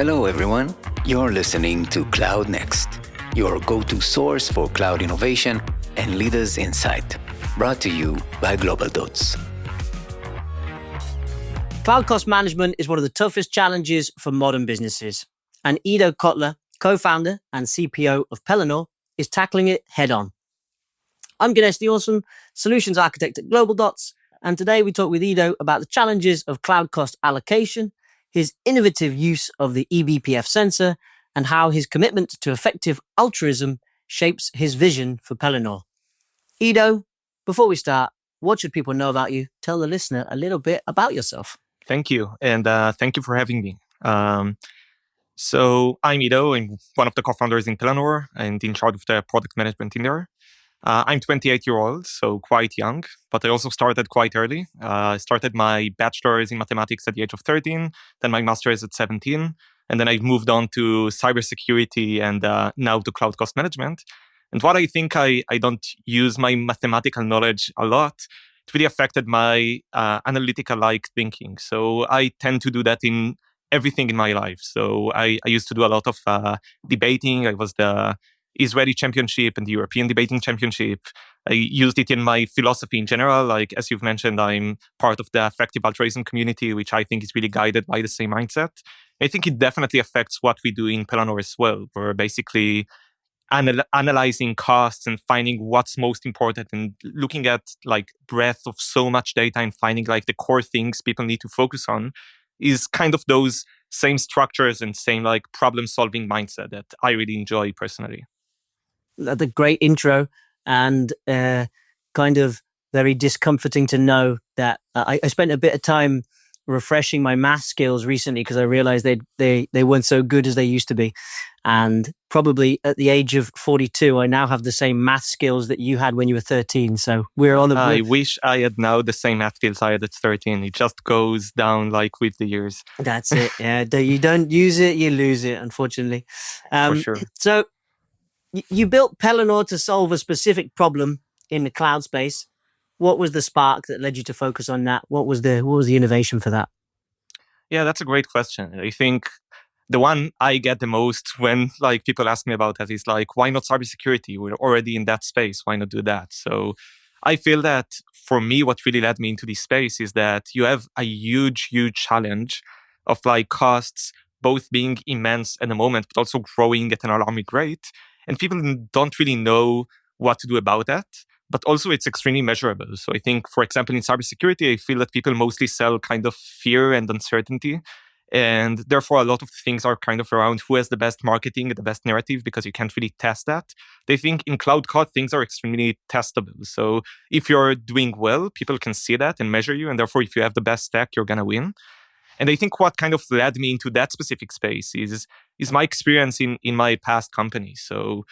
Hello, everyone. You're listening to Cloud Next, your go-to source for cloud innovation and leaders' insight. Brought to you by Global Dots. Cloud cost management is one of the toughest challenges for modern businesses. And Ido Kotler, co-founder and CPO of Pelanor, is tackling it head-on. I'm Ganesh Diorson, solutions architect at Global Dots, and today we talk with Ido about the challenges of cloud cost allocation, his innovative use of the eBPF sensor, and how his commitment to effective altruism shapes his vision for Pelanor. Ido, before we start, what should people know about you? Tell the listener a little bit about yourself. Thank you, and thank you for having me. So I'm Ido. I'm one of the co-founders in Pelanor and in charge of the product management in there. I'm 28 years old, so quite young, but I also started quite early. I started my bachelor's in mathematics at the age of 13, then my master's at 17, and then I've moved on to cybersecurity and now to cloud cost management. And what I think I don't use my mathematical knowledge a lot, it really affected my analytical-like thinking. So I tend to do that in everything in my life. So I used to do a lot of debating. I was the Israeli championship and the European debating championship. I used it in my philosophy in general. Like, as you've mentioned, I'm part of the effective altruism community, which I think is really guided by the same mindset. I think it definitely affects what we do in Pelanor as well. We're basically analyzing costs and finding what's most important and looking at like breadth of so much data and finding like the core things people need to focus on is kind of those same structures and same like problem solving mindset that I really enjoy personally. That's a great intro and kind of very discomforting to know that I spent a bit of time refreshing my math skills recently because I realized they weren't so good as they used to be. And probably at the age of 42, I now have the same math skills that you had when you were 13. So we're on the... I wish I had now the same math skills I had at 13. It just goes down like with the years. That's it. Yeah, you don't use it, you lose it, unfortunately. For sure. So you built Pelanor to solve a specific problem in the cloud space. What was the spark that led you to focus on that? What was the innovation for that? Yeah, that's a great question. I think the one I get the most when like people ask me about that is like, why not cybersecurity? We're already in that space. Why not do that? So I feel that for me, what really led me into this space is that you have a huge, huge challenge of like costs, both being immense at the moment, but also growing at an alarming rate. And people don't really know what to do about that. But also it's extremely measurable. So I think, for example, in cybersecurity, I feel that people mostly sell kind of fear and uncertainty. And therefore, a lot of things are kind of around who has the best marketing, the best narrative, because you can't really test that. They think in cloud cost, things are extremely testable. So if you're doing well, people can see that and measure you. And therefore, if you have the best stack, you're going to win. And I think what kind of led me into that specific space is my experience in my past company. So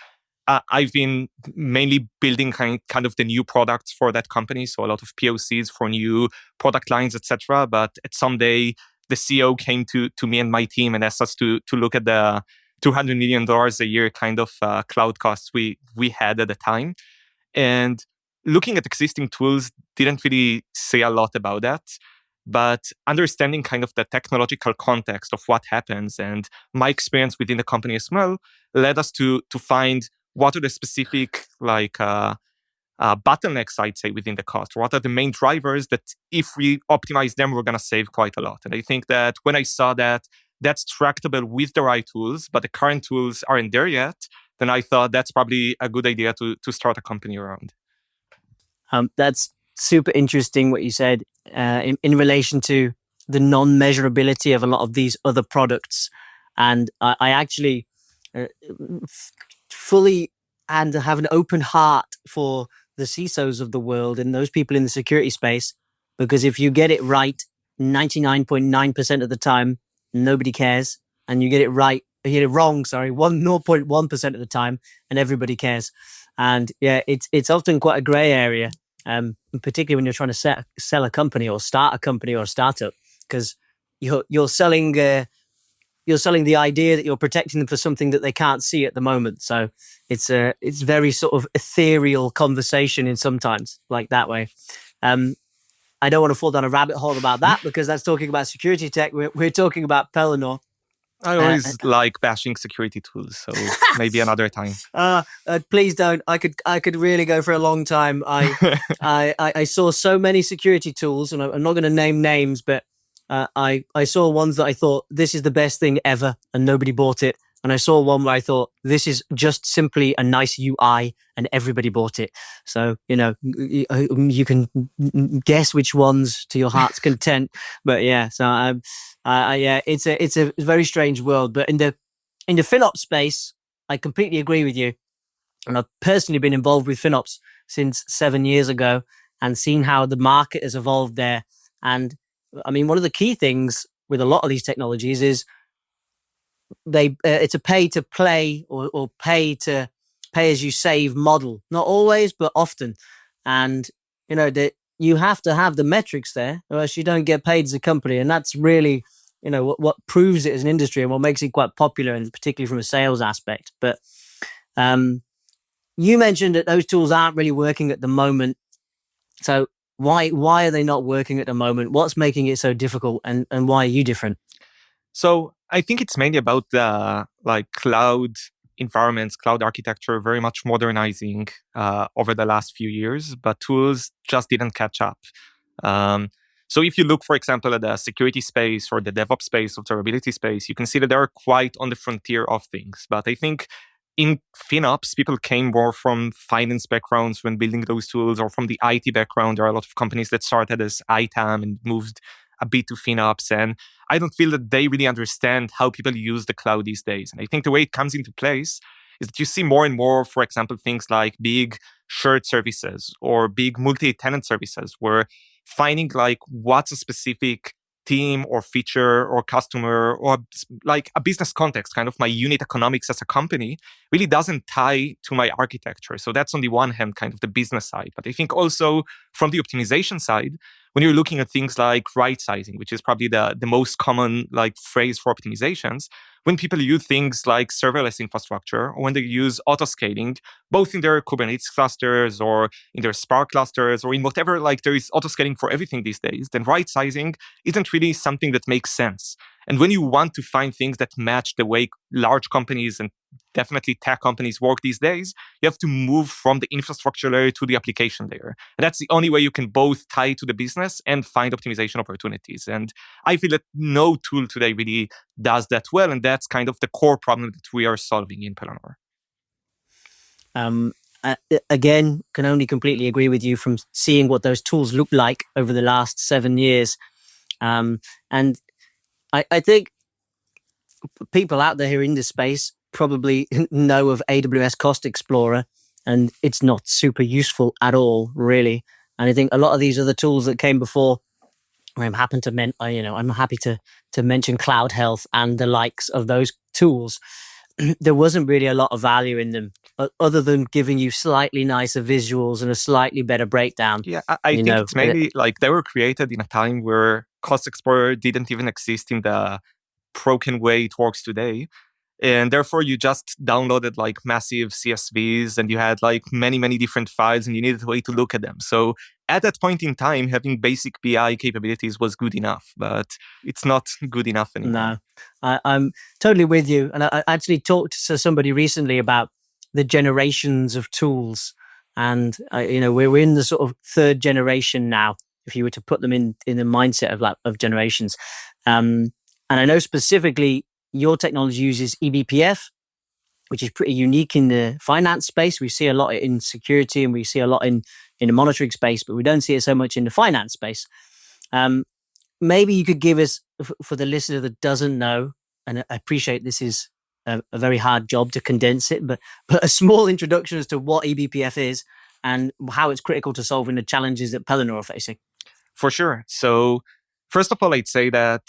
I've been mainly building kind of the new products for that company. So a lot of POCs for new product lines, etc. But at some day, the CEO came to me and my team and asked us to look at the $200 million a year kind of cloud costs we had at the time. And looking at existing tools didn't really say a lot about that. But understanding kind of the technological context of what happens and my experience within the company as well led us to find what are the specific like bottlenecks, I'd say, within the cost? What are the main drivers that if we optimize them, we're going to save quite a lot? And I think that when I saw that that's tractable with the right tools, but the current tools aren't there yet, then I thought that's probably a good idea to start a company around. That's super interesting what you said in relation to the non-measurability of a lot of these other products. And I actually fully and have an open heart for the CISOs of the world and those people in the security space, because if you get it right 99.9% of the time, nobody cares. And you get it right, you get it wrong, 0.1% of the time, and everybody cares. And yeah, it's often quite a gray area, particularly when you're trying to sell a company or start a company or a startup, because you're selling the idea that you're protecting them for something that they can't see at the moment. So it's very sort of ethereal conversation in sometimes like that way. I don't want to fall down a rabbit hole about that because that's talking about security tech. We're talking about Pelanor. I Uh, always like bashing security tools, so maybe another time. Please don't. I could really go for a long time. I saw so many security tools, and I'm not going to name names, but I saw ones that I thought this is the best thing ever, and nobody bought it. And I saw one where I thought this is just simply a nice UI, and everybody bought it. So you can guess which ones to your heart's content. But yeah, so yeah, it's a very strange world. But in the FinOps space, I completely agree with you. And I've personally been involved with FinOps since 7 years ago and seen how the market has evolved there. And I mean, one of the key things with a lot of these technologies is it's a pay to play or pay as you save model. Not always, but often. And that you have to have the metrics there, or else you don't get paid as a company. And that's really what proves it as an industry and what makes it quite popular, and particularly from a sales aspect. But you mentioned that those tools aren't really working at the moment. So why are they not working at the moment? What's making it so difficult, and why are you different? So I think it's mainly about the cloud environments, cloud architecture, very much modernizing over the last few years, but tools just didn't catch up. Um, so if you look, for example, at the security space or the DevOps space, observability space, you can see that they're quite on the frontier of things. But I think in FinOps, people came more from finance backgrounds when building those tools, or from the IT background. There are a lot of companies that started as ITAM and moved a bit to FinOps. And I don't feel that they really understand how people use the cloud these days. And I think the way it comes into place is that you see more and more, for example, things like big shared services or big multi-tenant services, where finding what's a specific team or feature or customer or a business context, kind of my unit economics as a company, really doesn't tie to my architecture. So that's on the one hand, kind of the business side. But I think also from the optimization side, when you're looking at things like right sizing, which is probably the most common phrase for optimizations, when people use things like serverless infrastructure, or when they use auto-scaling, both in their Kubernetes clusters or in their Spark clusters or in whatever, there is auto-scaling for everything these days, then right sizing isn't really something that makes sense. And when you want to find things that match the way large companies and definitely tech companies work these days, you have to move from the infrastructure layer to the application layer. And that's the only way you can both tie to the business and find optimization opportunities. And I feel that no tool today really does that well. And that's kind of the core problem that we are solving in Pelanor. Again, can only completely agree with you from seeing what those tools look like over the last 7 years. And I think people out there who are in this space probably know of AWS Cost Explorer, and it's not super useful at all, really. And I think a lot of these other tools that came before, I'm happy to mention Cloud Health and the likes of those tools. There wasn't really a lot of value in them, other than giving you slightly nicer visuals and a slightly better breakdown. Yeah, I think it's mainly they were created in a time where Cost Explorer didn't even exist in the broken way it works today. And therefore, you just downloaded massive CSVs, and you had many different files, and you needed a way to look at them. So at that point in time, having basic BI capabilities was good enough, but it's not good enough anymore. No, I'm totally with you. And I actually talked to somebody recently about the generations of tools. And, we're in the sort of third generation now, if you were to put them in the mindset of generations. And I know specifically your technology uses eBPF, which is pretty unique in the finance space. We see a lot in security, and we see a lot in the monitoring space, but we don't see it so much in the finance space. Maybe you could give us, for the listener that doesn't know, and I appreciate this is a very hard job to condense it, but a small introduction as to what eBPF is and how it's critical to solving the challenges that Pelanor are facing. For sure. So first of all, I'd say that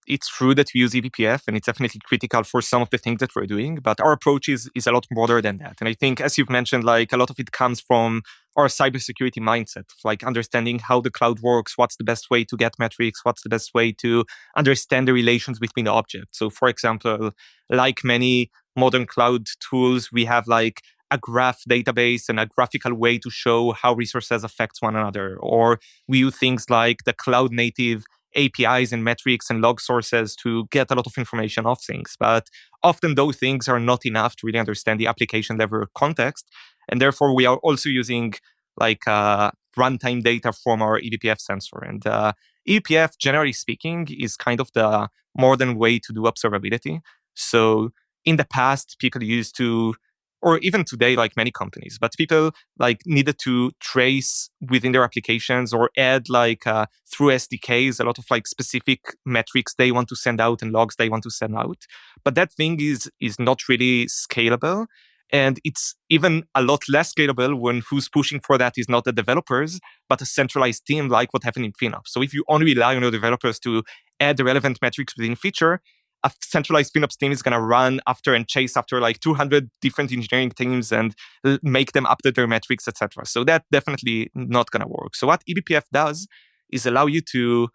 it's true that we use eBPF, and it's definitely critical for some of the things that we're doing, but our approach is a lot broader than that. And I think, as you've mentioned, a lot of it comes from our cybersecurity mindset, understanding how the cloud works, what's the best way to get metrics, what's the best way to understand the relations between the objects. So for example, like many modern cloud tools, we have a graph database and a graphical way to show how resources affect one another. Or we use things like the cloud native APIs and metrics and log sources to get a lot of information off things. But often those things are not enough to really understand the application level context. And therefore, we are also using runtime data from our eBPF sensor. And eBPF, generally speaking, is kind of the modern way to do observability. So in the past, people used to, or even today, like many companies, but people needed to trace within their applications or add through SDKs a lot of specific metrics they want to send out and logs they want to send out. But that thing is not really scalable. And it's even a lot less scalable when who's pushing for that is not the developers, but a centralized team like what happened in FinOps. So if you only rely on your developers to add the relevant metrics within feature, a centralized FinOps team is going to run after and chase after 200 different engineering teams and make them update their metrics, etc. So that definitely not going to work. So what eBPF does is allow you to,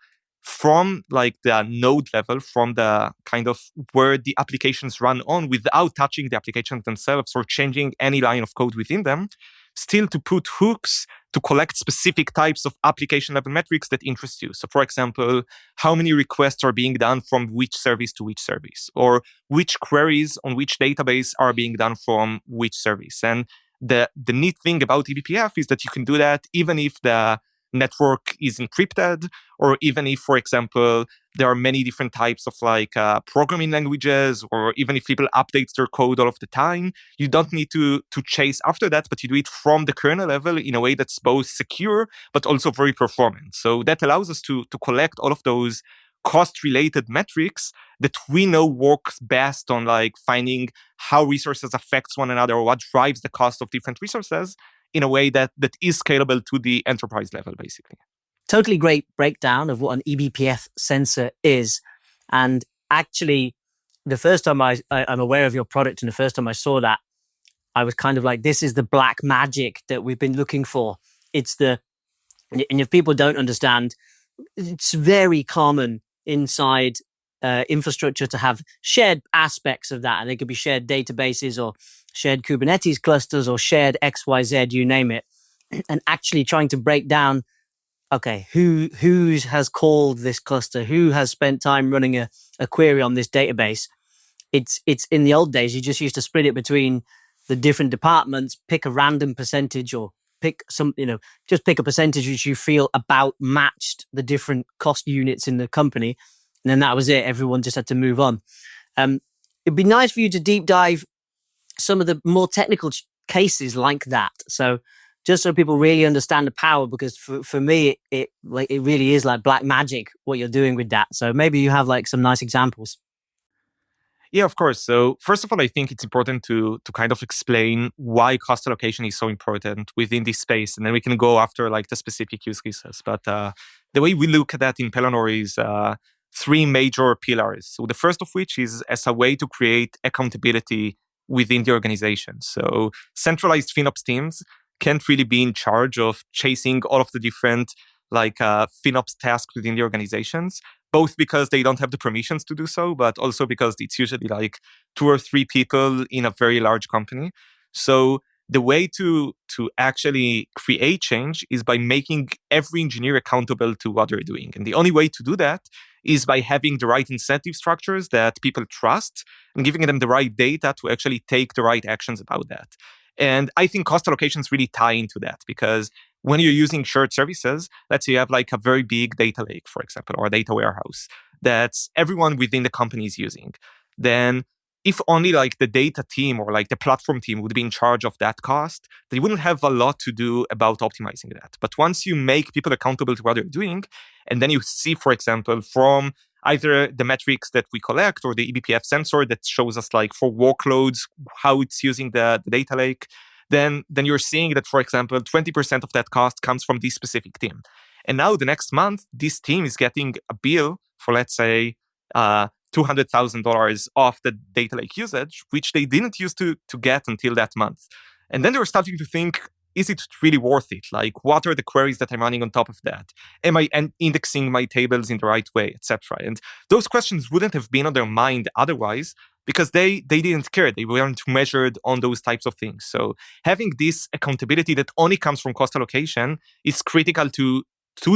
from the node level, from the kind of where the applications run on without touching the applications themselves or changing any line of code within them, still to put hooks to collect specific types of application level metrics that interest you. So for example, how many requests are being done from which service to which service, or which queries on which database are being done from which service. And the neat thing about eBPF is that you can do that even if the network is encrypted, or even if, for example, there are many different types of programming languages, or even if people update their code all of the time, you don't need to chase after that, but you do it from the kernel level in a way that's both secure, but also very performant. So that allows us to collect all of those cost-related metrics that we know works best on finding how resources affects one another, or what drives the cost of different resources, in a way that is scalable to the enterprise level, basically. Totally great breakdown of what an eBPF sensor is. And actually, the first time I'm aware of your product, and the first time I saw that, I was kind of like, this is the black magic that we've been looking for. And if people don't understand, it's very common inside infrastructure to have shared aspects of that. And they could be shared databases or shared Kubernetes clusters or shared XYZ, you name it. And actually trying to break down, okay, who has called this cluster? Who has spent time running a query on this database? It's in the old days, you just used to split it between the different departments, pick a random percentage, or pick just pick a percentage which you feel about matched the different cost units in the company. And then that was it. Everyone just had to move on. It'd be nice for you to deep dive some of the more technical cases like that. So just so people really understand the power, because for me, it really is like black magic what you're doing with that. So maybe you have some nice examples. Yeah, of course. So first of all, I think it's important to kind of explain why cost allocation is so important within this space. And then we can go after the specific use cases. But the way we look at that in Pelanor is three major pillars. So the first of which is as a way to create accountability within the organization. So centralized FinOps teams can't really be in charge of chasing all of the different FinOps tasks within the organizations, both because they don't have the permissions to do so, but also because it's usually 2 or 3 people in a very large company. So the way to actually create change is by making every engineer accountable to what they're doing. And the only way to do that is by having the right incentive structures that people trust and giving them the right data to actually take the right actions about that. And I think cost allocations really tie into that, because when you're using shared services, let's say you have a very big data lake, for example, or a data warehouse that's everyone within the company is using, then if only the data team or the platform team would be in charge of that cost, they wouldn't have a lot to do about optimizing that. But once you make people accountable to what they're doing, and then you see, for example, from either the metrics that we collect or the eBPF sensor that shows us for workloads, how it's using the data lake, then you're seeing that, for example, 20% of that cost comes from this specific team. And now the next month, this team is getting a bill for, let's say, $200,000 off the data lake usage, which they didn't used to get until that month. And then they were starting to think, is it really worth it? What are the queries that I'm running on top of that? Am I indexing my tables in the right way, etc.? And those questions wouldn't have been on their mind otherwise, because they didn't care. They weren't measured on those types of things. So having this accountability that only comes from cost allocation is critical to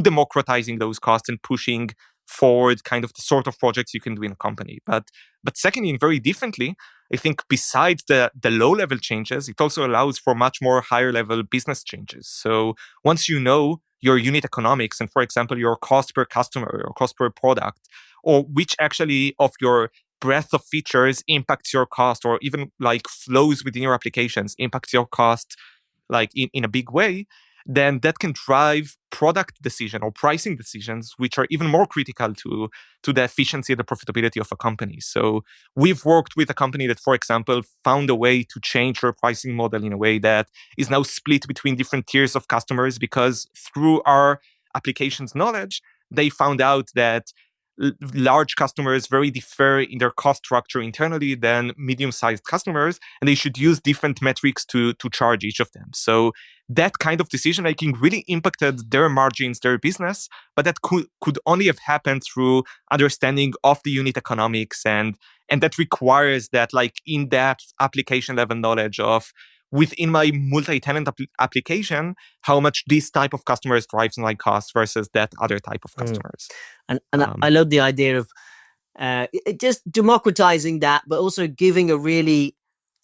democratizing those costs and pushing forward kind of the sort of projects you can do in a company. But secondly, and very differently, I think besides the low-level changes, it also allows for much more higher-level business changes. So once you know your unit economics and, for example, your cost per customer or cost per product, or which actually of your breadth of features impacts your cost, or even like flows within your applications impacts your cost like in a big way, then that can drive product decision or pricing decisions, which are even more critical to the efficiency and the profitability of a company. So we've worked with a company that, for example, found a way to change their pricing model in a way that is now split between different tiers of customers, because through our applications knowledge, they found out that large customers very differ in their cost structure internally than medium-sized customers, and they should use different metrics to charge each of them. So that kind of decision making really impacted their margins, their business, but that could only have happened through understanding of the unit economics, and that requires that like in-depth application level knowledge of within my multi-tenant application, how much this type of customers drives my cost versus that other type of customers. And I love the idea of just democratizing that, but also giving a really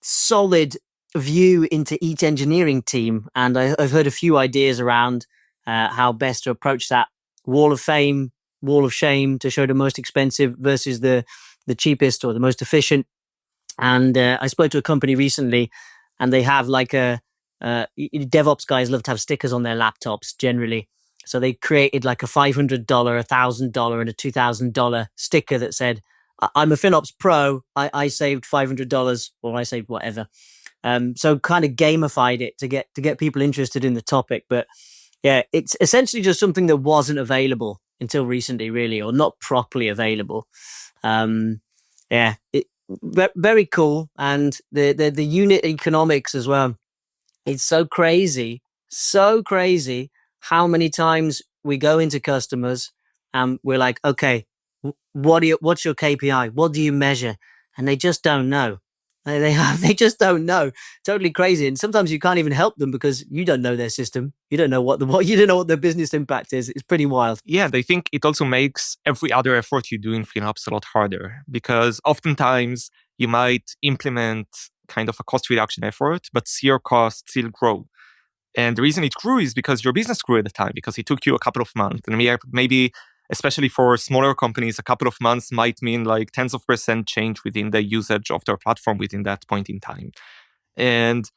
solid view into each engineering team. And I've heard a few ideas around how best to approach that wall of fame, wall of shame, to show the most expensive versus the cheapest or the most efficient. And I spoke to a company recently, and they have like DevOps guys love to have stickers on their laptops generally. So they created like a $500, $1,000, and a $2,000 sticker that said, "I'm a FinOps pro. I saved $500, or I saved whatever." So kind of gamified it to get people interested in the topic. But yeah, it's essentially just something that wasn't available until recently, really, or not properly available. Very cool. And the unit economics as well. It's so crazy how many times we go into customers and we're like, okay, what's your KPI? What do you measure? And they just don't know. They just don't know. Totally crazy. And sometimes you can't even help them because you don't know their system. You don't know you don't know what their business impact is. It's pretty wild. Yeah, I think it also makes every other effort you do in FinOps a lot harder, because oftentimes you might implement kind of a cost reduction effort, but see your costs still grow. And the reason it grew is because your business grew at the time, because it took you a couple of months. And maybe, especially for smaller companies, a couple of months might mean like tens of % change within the usage of their platform within that point in time. And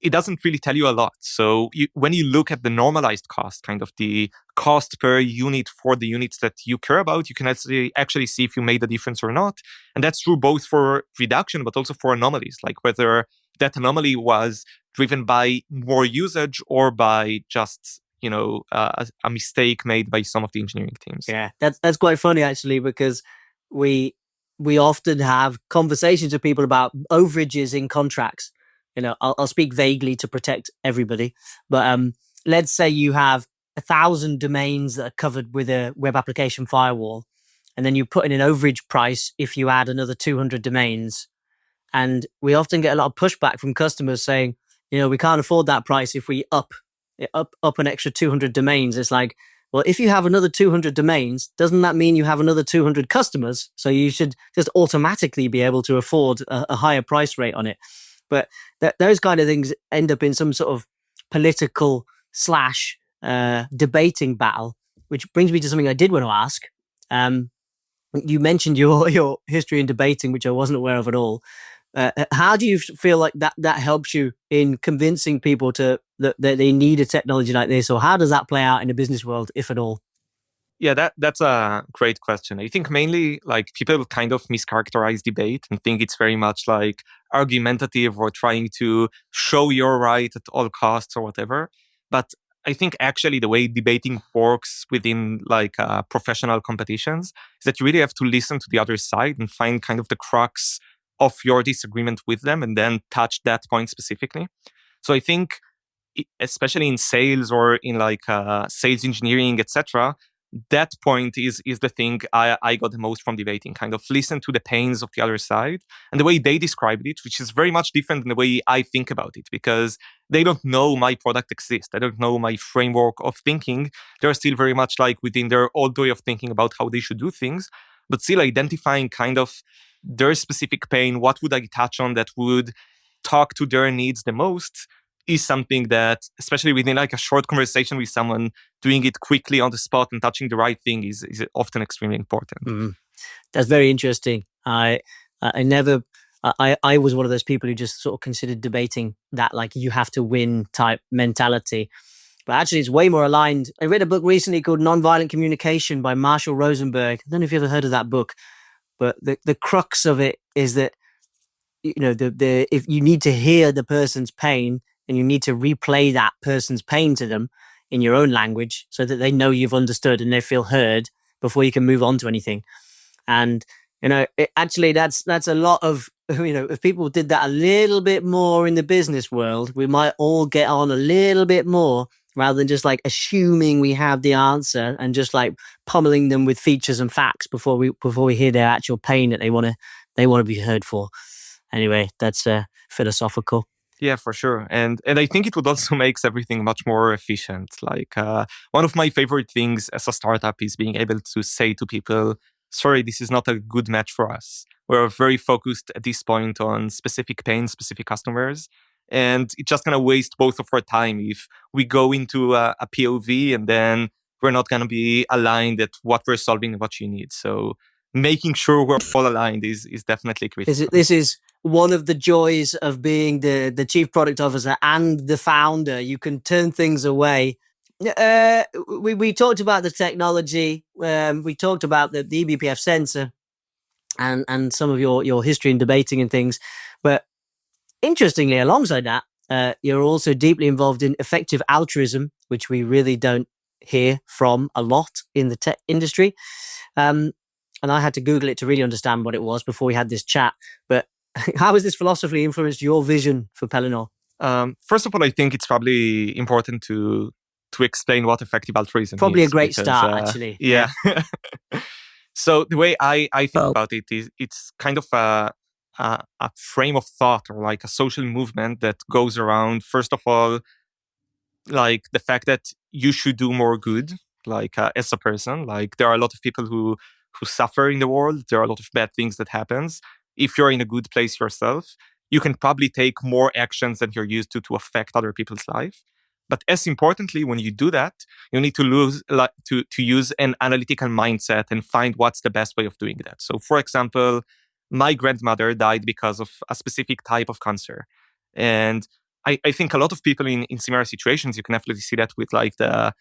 it doesn't really tell you a lot. So when you look at the normalized cost, kind of the cost per unit for the units that you care about, you can actually see if you made a difference or not. And that's true both for reduction, but also for anomalies, like whether that anomaly was driven by more usage or by just, a mistake made by some of the engineering teams. Yeah, that's quite funny actually, because we often have conversations with people about overages in contracts. I'll speak vaguely to protect everybody, but let's say you have 1,000 domains that are covered with a web application firewall, and then you put in an overage price if you add another 200 domains. And we often get a lot of pushback from customers saying, we can't afford that price if we up an extra 200 domains. It's like, well, if you have another 200 domains, doesn't that mean you have another 200 customers? So you should just automatically be able to afford a higher price rate on it. But those kind of things end up in some sort of political / debating battle, which brings me to something I did want to ask. You mentioned your history in debating, which I wasn't aware of at all. How do you feel like that helps you in convincing people that they need a technology like this, or how does that play out in the business world, if at all? Yeah, that's a great question. I think mainly like people kind of mischaracterize debate and think it's very much like argumentative or trying to show you're right at all costs or whatever. But I think actually the way debating works within like professional competitions is that you really have to listen to the other side and find kind of the crux of your disagreement with them and then touch that point specifically. So I think especially in sales or in like sales engineering, etc., that point is the thing I got the most from debating, kind of listen to the pains of the other side and the way they described it, which is very much different than the way I think about it, because they don't know my product exists. They don't know my framework of thinking. They're still very much like within their old way of thinking about how they should do things, but still identifying kind of their specific pain. What would I touch on that would talk to their needs the most is something that, especially within like a short conversation with someone, doing it quickly on the spot and touching the right thing is often extremely important. That's very interesting. I never, I was one of those people who just sort of considered debating that like you have to win type mentality. But actually, it's way more aligned. I read a book recently called Nonviolent Communication by Marshall Rosenberg. I don't know if you've ever heard of that book, but the crux of it is that, you know, if you need to hear the person's pain and you need to replay that person's pain to them in your own language so that they know you've understood and they feel heard before you can move on to anything. And, you know, actually that's a lot of, you know, if people did that a little bit more in the business world, we might all get on a little bit more rather than just like assuming we have the answer and just like pummeling them with features and facts before we hear their actual pain that they want to be heard for. Anyway, that's philosophical. Yeah, for sure. And I think it would also make everything much more efficient. Like one of my favorite things as a startup is being able to say to people, sorry, this is not a good match for us. We're very focused at this point on specific pain, specific customers. And it's just going to waste both of our time if we go into a POV and then we're not going to be aligned at what we're solving and what you need. So making sure we're all aligned is definitely critical. This is one of the joys of being the chief product officer and the founder. You can turn things away. We talked about the technology. We talked about the eBPF sensor and some of your history in debating and things. But interestingly, alongside that, you're also deeply involved in effective altruism, which we really don't hear from a lot in the tech industry. And I had to Google it to really understand what it was before we had this chat. But how has this philosophy influenced your vision for Pelanor? First of all, I think it's probably important to explain what effective altruism probably is. A great start, actually. Yeah. So the way I think about it is it's kind of a frame of thought or like a social movement that goes around, first of all, like the fact that you should do more good, like as a person. Like there are a lot of people who suffer in the world. There are a lot of bad things that happens. If you're in a good place yourself, you can probably take more actions than you're used to affect other people's life. But as importantly, when you do that, you need to use an analytical mindset and find what's the best way of doing that. So, for example, my grandmother died because of a specific type of cancer. And I think a lot of people in similar situations, you can definitely see that with like the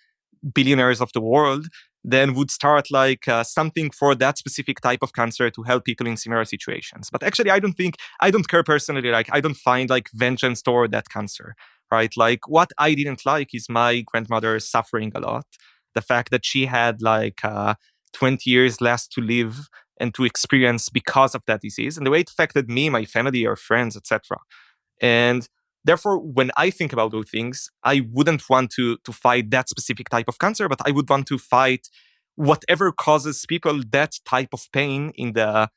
billionaires of the world, then would start like something for that specific type of cancer to help people in similar situations. But actually, I don't care personally. Like, I don't find like vengeance toward that cancer, right? Like, what I didn't like is my grandmother suffering a lot. The fact that she had like 20 years less to live and to experience because of that disease, and the way it affected me, my family, or friends, etc. And therefore, when I think about those things, I wouldn't want to fight that specific type of cancer, but I would want to fight whatever causes people that type of pain in the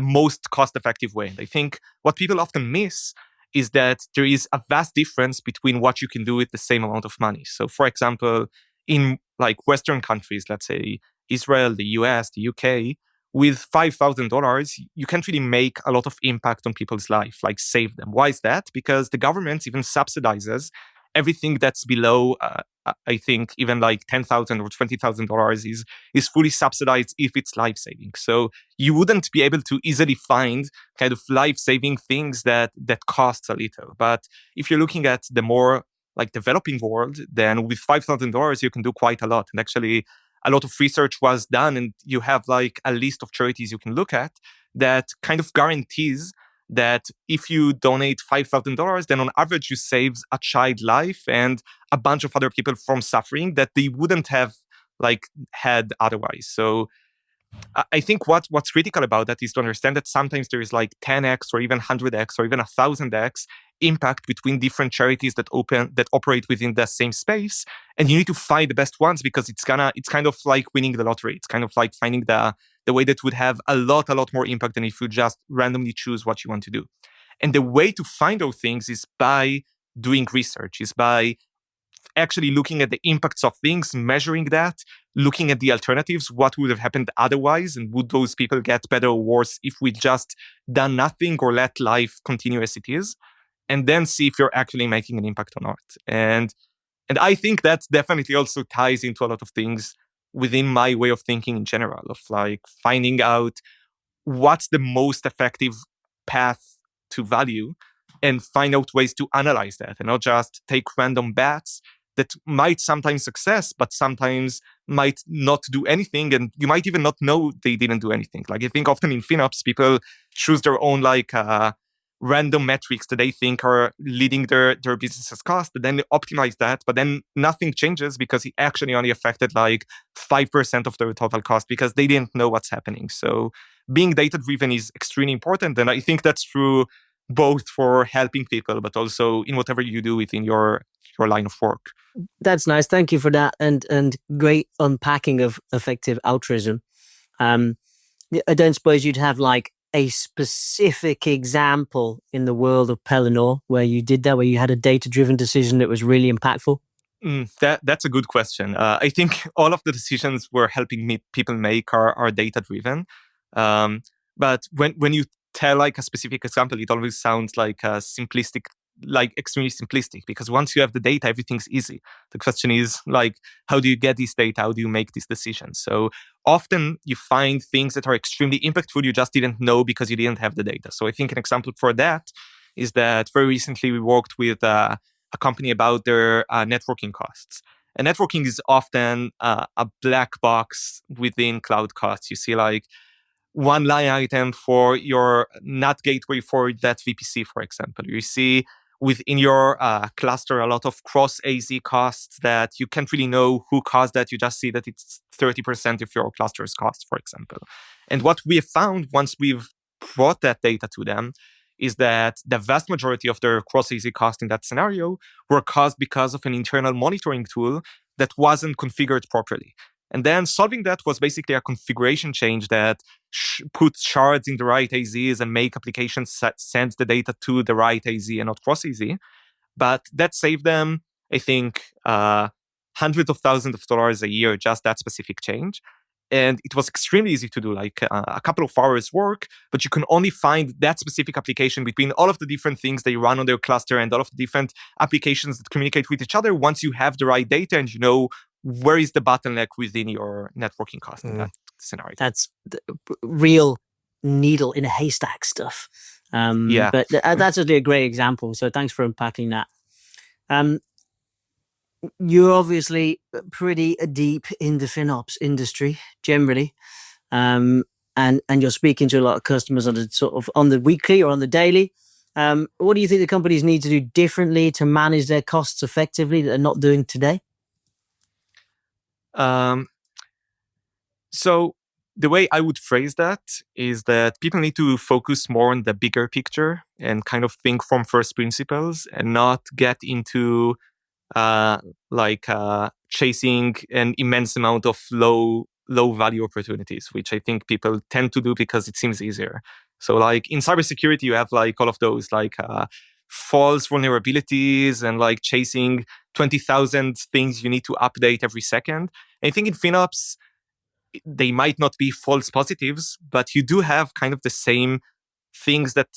most cost-effective way. And I think what people often miss is that there is a vast difference between what you can do with the same amount of money. So, for example, in like Western countries, let's say Israel, the US, the UK, with $5,000, you can't really make a lot of impact on people's life, like save them. Why is that? Because the government even subsidizes everything that's below, I think, even like $10,000 or $20,000 is fully subsidized if it's life saving. So you wouldn't be able to easily find kind of life saving things that cost a little. But if you're looking at the more like developing world, then with $5,000 you can do quite a lot. And actually, a lot of research was done, and you have like a list of charities you can look at that kind of guarantees that if you donate $5,000, then on average you save a child life and a bunch of other people from suffering that they wouldn't have like had otherwise. So I think what's critical about that is to understand that sometimes there is like 10x or even 100x or even 1,000x impact between different charities that operate within the same space, and you need to find the best ones because it's kind of like winning the lottery. It's kind of like finding the way that would have a lot more impact than if you just randomly choose what you want to do. And the way to find those things is by doing research, is by actually looking at the impacts of things, measuring that, looking at the alternatives, what would have happened otherwise, and would those people get better or worse if we just done nothing or let life continue as it is, and then see if you're actually making an impact or not. And I think that definitely also ties into a lot of things within my way of thinking in general, of like finding out what's the most effective path to value and find out ways to analyze that and not just take random bets that might sometimes success, but sometimes might not do anything. And you might even not know they didn't do anything. Like I think often in FinOps, people choose their own random metrics that they think are leading their business's cost, and then they optimize that, but then nothing changes because it actually only affected like 5% of their total cost because they didn't know what's happening. So being data-driven is extremely important. And I think that's true both for helping people, but also in whatever you do within your line of work. That's nice. Thank you for that. And great unpacking of effective altruism. I don't suppose you'd have like a specific example in the world of Pelanor where you did that, where you had a data-driven decision that was really impactful? That's a good question. I think all of the decisions we're helping people make are data-driven. But when you tell like a specific example, it always sounds like a simplistic, like extremely simplistic, because once you have the data, everything's easy. The question is like, how do you get this data? How do you make these decisions? So often you find things that are extremely impactful, you just didn't know because you didn't have the data. So I think an example for that is that very recently we worked with a company about their networking costs. And networking is often a black box within cloud costs. You see like one line item for your NAT gateway for that VPC, for example. You see within your cluster a lot of cross AZ costs that you can't really know who caused that. You just see that it's 30% of your cluster's cost, for example. And what we have found once we've brought that data to them is that the vast majority of their cross AZ costs in that scenario were caused because of an internal monitoring tool that wasn't configured properly. And then solving that was basically a configuration change that puts shards in the right AZs and make applications send the data to the right AZ and not cross AZ. But that saved them, I think, hundreds of thousands of dollars a year, just that specific change. And it was extremely easy to do, like a couple of hours work, but you can only find that specific application between all of the different things they run on their cluster and all of the different applications that communicate with each other once you have the right data and you know where is the bottleneck within your networking cost in that scenario. That's real needle in a haystack stuff. Yeah. But that's actually a great example. So thanks for unpacking that. You're obviously pretty deep in the FinOps industry generally, and you're speaking to a lot of customers on the weekly or on the daily. What do you think the companies need to do differently to manage their costs effectively that they're not doing today? So the way I would phrase that is that people need to focus more on the bigger picture and kind of think from first principles and not get into chasing an immense amount of low value opportunities, which I think people tend to do because it seems easier. So like in cybersecurity, you have like all of those false vulnerabilities and like chasing 20,000 things you need to update every second. And I think in FinOps, they might not be false positives, but you do have kind of the same things that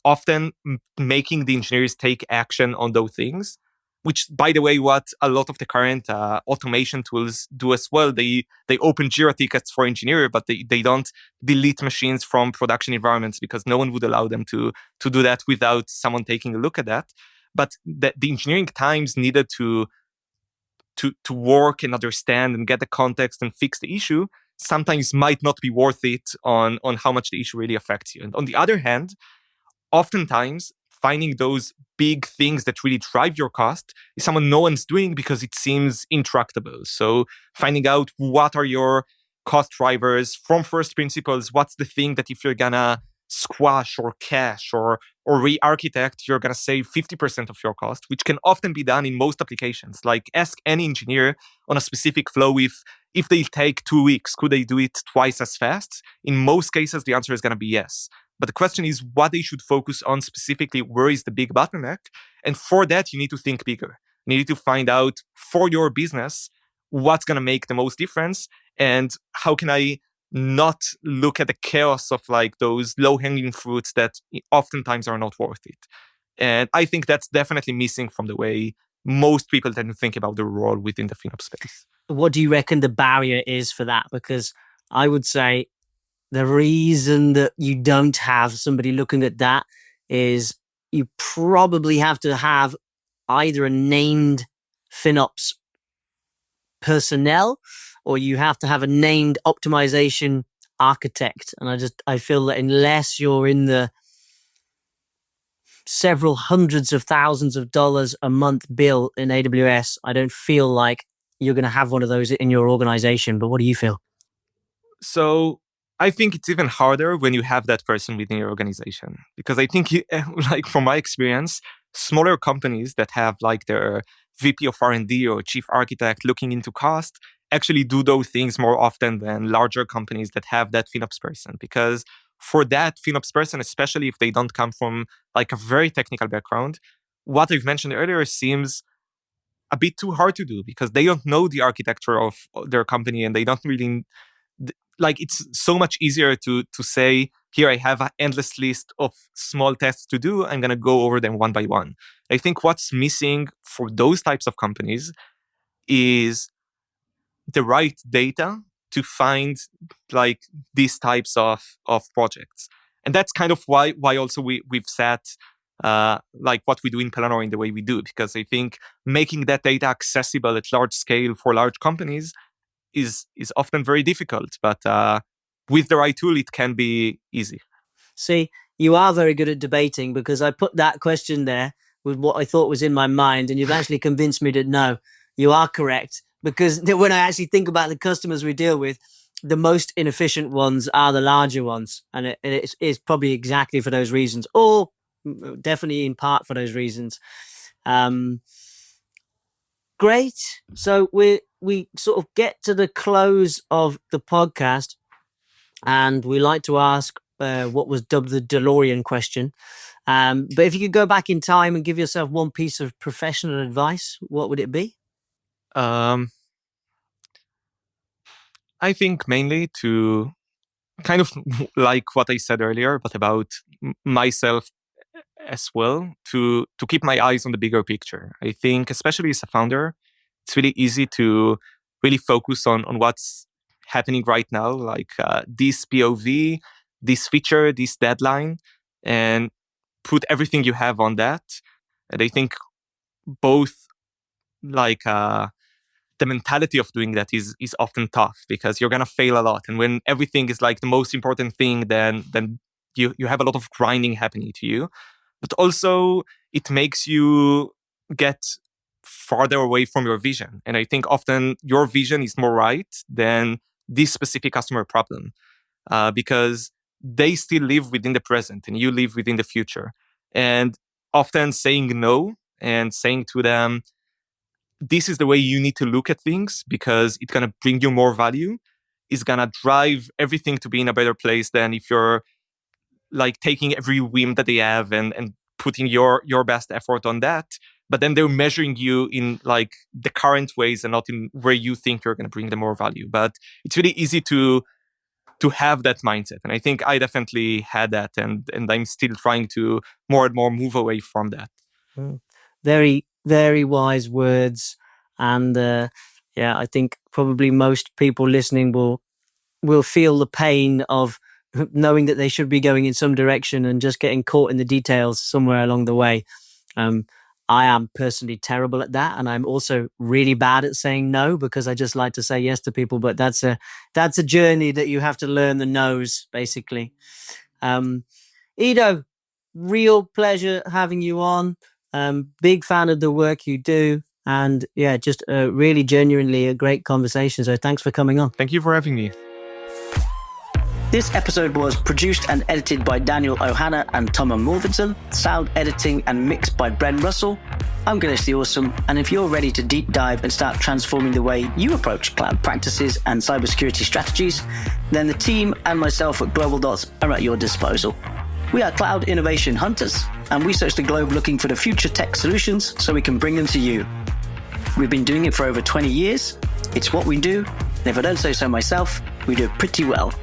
often making the engineers take action on those things, which, by the way, what a lot of the current automation tools do as well. They open Jira tickets for engineer, but they don't delete machines from production environments because no one would allow them to do that without someone taking a look at that. But the engineering times needed to work and understand and get the context and fix the issue sometimes might not be worth it on how much the issue really affects you. And on the other hand, oftentimes finding those big things that really drive your cost is someone no one's doing because it seems intractable. So finding out what are your cost drivers from first principles, what's the thing that if you're gonna squash or cache or re-architect, you're going to save 50% of your cost, which can often be done in most applications. Like ask any engineer on a specific flow if they take 2 weeks, could they do it twice as fast? In most cases, the answer is going to be yes. But the question is what they should focus on specifically, where is the big bottleneck? And for that, you need to think bigger. You need to find out for your business what's going to make the most difference and how can I not look at the chaos of like those low-hanging fruits that oftentimes are not worth it. And I think that's definitely missing from the way most people tend to think about the role within the FinOps space. What do you reckon the barrier is for that? Because I would say the reason that you don't have somebody looking at that is you probably have to have either a named FinOps personnel or you have to have a named optimization architect. And I feel that unless you're in the several hundreds of thousands of dollars a month bill in AWS, I don't feel like you're going to have one of those in your organization. But what do you feel? So I think it's even harder when you have that person within your organization, because I think, like from my experience, smaller companies that have like their VP of R&D or chief architect looking into cost actually do those things more often than larger companies that have that FinOps person. Because for that FinOps person, especially if they don't come from like a very technical background, what I've mentioned earlier seems a bit too hard to do because they don't know the architecture of their company and they don't really like. It's so much easier to say, here I have an endless list of small tests to do. I'm going to go over them one by one. I think what's missing for those types of companies is the right data to find like these types of projects. And that's kind of why also we've set like what we do in Pelanor in the way we do, because I think making that data accessible at large scale for large companies is often very difficult. But with the right tool, it can be easy. See, you are very good at debating because I put that question there with what I thought was in my mind, and you've actually convinced me that no, you are correct. Because when I actually think about the customers we deal with, the most inefficient ones are the larger ones. And it's probably exactly for those reasons, or definitely in part for those reasons. Great. So we sort of get to the close of the podcast, and we like to ask what was dubbed the DeLorean question. But if you could go back in time and give yourself one piece of professional advice, what would it be? I think mainly to kind of like what I said earlier, but about myself as well, to keep my eyes on the bigger picture. I think, especially as a founder, it's really easy to really focus on what's happening right now, like this POV, this feature, this deadline, and put everything you have on that. And I think both like the mentality of doing that is often tough because you're gonna fail a lot. And when everything is like the most important thing, then you have a lot of grinding happening to you. But also it makes you get farther away from your vision. And I think often your vision is more right than this specific customer problem, because they still live within the present and you live within the future. And often saying no and saying to them, this is the way you need to look at things because it's going to bring you more value, is going to drive everything to be in a better place than if you're like taking every whim that they have and putting your best effort on that. But then they're measuring you in like the current ways and not in where you think you're going to bring them more value. But it's really easy to have that mindset. And I think I definitely had that. And I'm still trying to more and more move away from that. Very, very wise words. And yeah, I think probably most people listening will feel the pain of knowing that they should be going in some direction and just getting caught in the details somewhere along the way. I am personally terrible at that, and I'm also really bad at saying no because I just like to say yes to people. But that's a journey that you have to learn the no's, basically. Ido, real pleasure having you on. Big fan of the work you do, and yeah, just really genuinely a great conversation. So thanks for coming on. Thank you for having me. This episode was produced and edited by Daniel Ohana and Thomas Morvidson, sound editing and mixed by Bren Russell. I'm Ganesh the Awesome, and if you're ready to deep dive and start transforming the way you approach cloud practices and cybersecurity strategies, then the team and myself at Global Dots are at your disposal. We are cloud innovation hunters, and we search the globe looking for the future tech solutions so we can bring them to you. We've been doing it for over 20 years. It's what we do, and if I don't say so myself, we do it pretty well.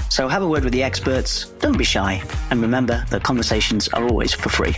So have a word with the experts, don't be shy, and remember that conversations are always for free.